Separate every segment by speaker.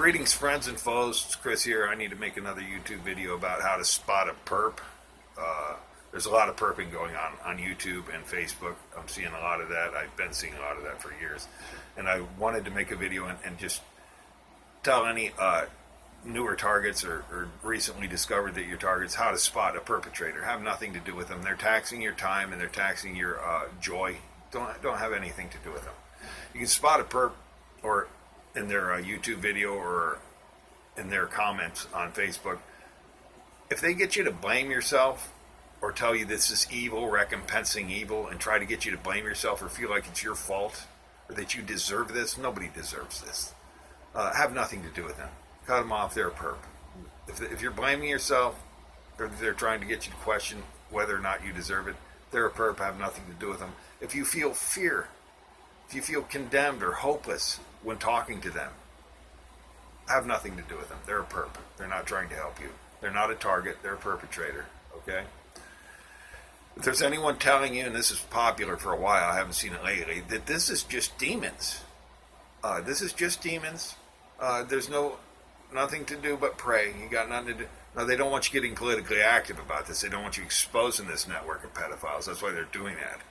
Speaker 1: Greetings, friends and foes. It's Chris here. I need to make another YouTube video about how to spot a perp. There's a lot of perping going on YouTube and Facebook. I'm seeing a lot of that. I've been seeing a lot of that for years. And I wanted to make a video and just tell any newer targets or recently discovered that your targets how to spot a perpetrator. Have nothing to do with them. They're taxing your time and they're taxing your joy. Don't have anything to do with them. You can spot a perp or in their YouTube video or in their comments on Facebook. If they get you to blame yourself or tell you this is evil, recompensing evil, and try to get you to blame yourself or feel like it's your fault or that you deserve this, nobody deserves this. Have nothing to do with them. Cut them off. They're a perp. If you're blaming yourself or they're trying to get you to question whether or not you deserve it, they're a perp. Have nothing to do with them. If you feel fear, if you feel condemned or hopeless when talking to them, have nothing to do with them. They're a perp. They're not trying to help you. They're not a target. They're a perpetrator. Okay? If there's anyone telling you, and this is popular for a while, I haven't seen it lately, that this is just demons. This is just demons. There's nothing to do but pray. You got nothing to do. No, they don't want you getting politically active about this. They don't want you exposing this network of pedophiles. That's why they're doing that.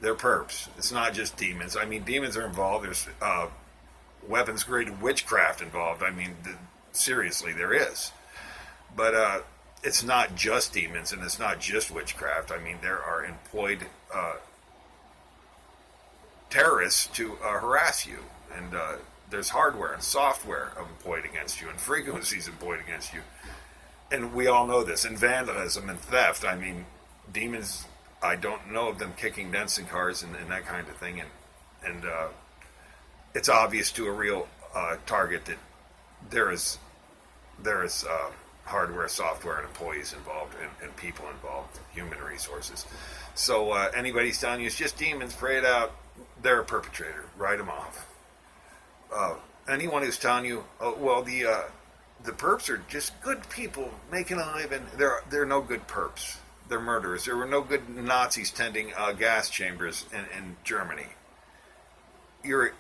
Speaker 1: They're perps. It's not just demons. I mean, demons are involved. There's weapons-grade witchcraft involved. I mean, seriously, there is. But it's not just demons, and it's not just witchcraft. I mean, there are employed terrorists to harass you, and there's hardware and software employed against you, and frequencies employed against you. And we all know this. And vandalism and theft. I mean, demons, I don't know of them kicking dents in cars and that kind of thing. And it's obvious to a real target that there is hardware, software, and employees involved, and people involved, human resources. So anybody's telling you it's just demons, pray it out, they're a perpetrator. Write them off. Anyone who's telling you, oh, well, the perps are just good people making a living, they're no good perps. They're murderers. There were no good Nazis tending gas chambers in Germany. You're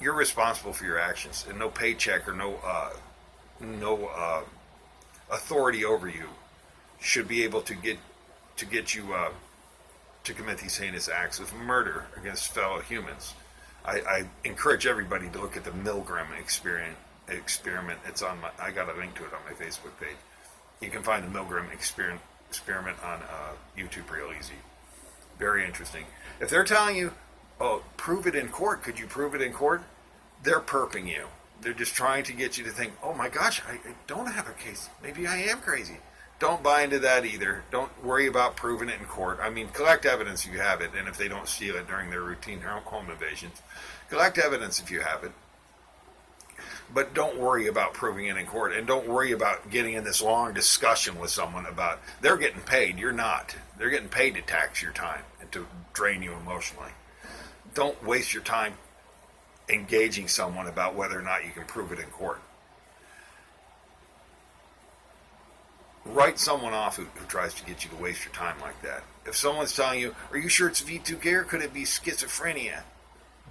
Speaker 1: responsible for your actions, and no paycheck or no authority over you should be able to get you to commit these heinous acts of murder against fellow humans. I encourage everybody to look at the Milgram Experiment. It's on I got a link to it on my Facebook page. You can find the Milgram Experiment on YouTube real easy. Very interesting. If they're telling you, oh, prove it in court, could you prove it in court? They're perping you. They're just trying to get you to think, oh my gosh, I don't have a case. Maybe I am crazy. Don't buy into that either. Don't worry about proving it in court. I mean, collect evidence if you have it, and if they don't steal it during their routine home invasions, collect evidence if you have it. But don't worry about proving it in court, and don't worry about getting in this long discussion with someone about they're getting paid, you're not. They're getting paid to tax your time and to drain you emotionally. Don't waste your time engaging someone about whether or not you can prove it in court. Write someone off who tries to get you to waste your time like that. If someone's telling you, are you sure it's V2K or could it be schizophrenia?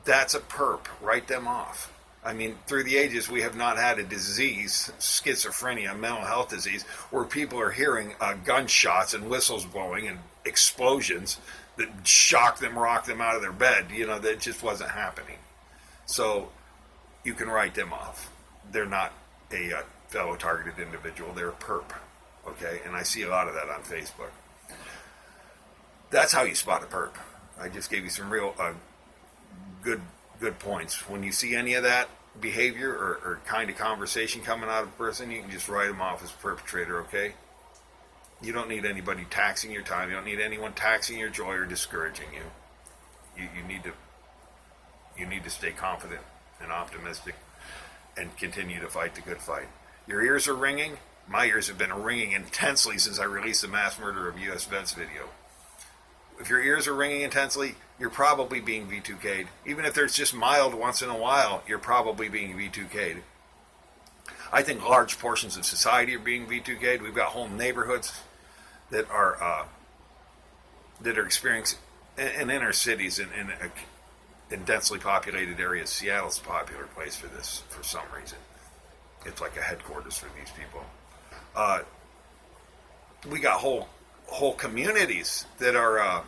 Speaker 1: That's a perp. Write them off. I mean, through the ages, we have not had a disease, schizophrenia, mental health disease, where people are hearing gunshots and whistles blowing and explosions that shock them, rock them out of their bed. You know, that just wasn't happening. So you can write them off. They're not a fellow targeted individual. They're a perp. Okay? And I see a lot of that on Facebook. That's how you spot a perp. I just gave you some real good points. When you see any of that behavior or kind of conversation coming out of a person, you can just write them off as a perpetrator, okay? You don't need anybody taxing your time. You don't need anyone taxing your joy or discouraging you. You need to stay confident and optimistic and continue to fight the good fight. Your ears are ringing. My ears have been ringing intensely since I released the mass murder of U.S. vets video. If your ears are ringing intensely, you're probably being V2K'd. Even if there's just mild once in a while, you're probably being V2K'd. I think large portions of society are being V2K'd. We've got whole neighborhoods that are experiencing in inner cities and in densely populated areas. Seattle's a popular place for this for some reason. It's like a headquarters for these people. We got whole communities that are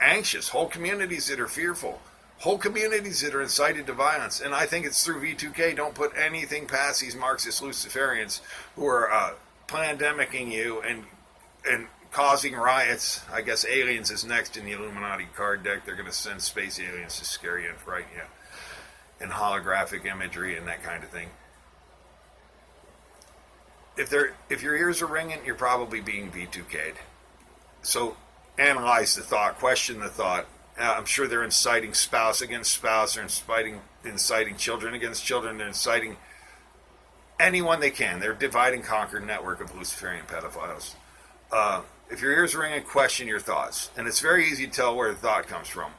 Speaker 1: anxious, whole communities that are fearful, whole communities that are incited to violence. And I think it's through V2K. Don't put anything past these Marxist Luciferians who are pandemicking you and causing riots. I guess aliens is next in the Illuminati card deck. They're going to send space aliens to scare you and frighten you, and holographic imagery and that kind of thing. If your ears are ringing, you're probably being V2K'd. So analyze the thought, question the thought. I'm sure they're inciting spouse against spouse, they're inciting children against children, they're inciting anyone they can. They're a divide and conquer network of Luciferian pedophiles. If your ears are ringing, question your thoughts. And it's very easy to tell where the thought comes from.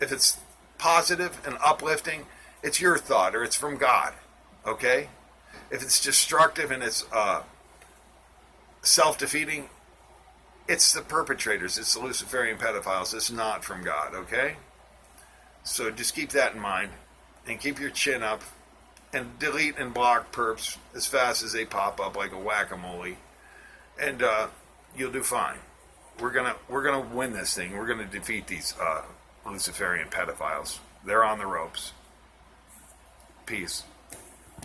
Speaker 1: If it's positive and uplifting, it's your thought or it's from God. Okay? If it's destructive and it's self-defeating, it's the perpetrators, it's the Luciferian pedophiles. It's not from God, okay? So just keep that in mind and keep your chin up and delete and block perps as fast as they pop up like a whack-a-mole, and you'll do fine. We're gonna win this thing. We're gonna defeat these Luciferian pedophiles. They're on the ropes. Peace.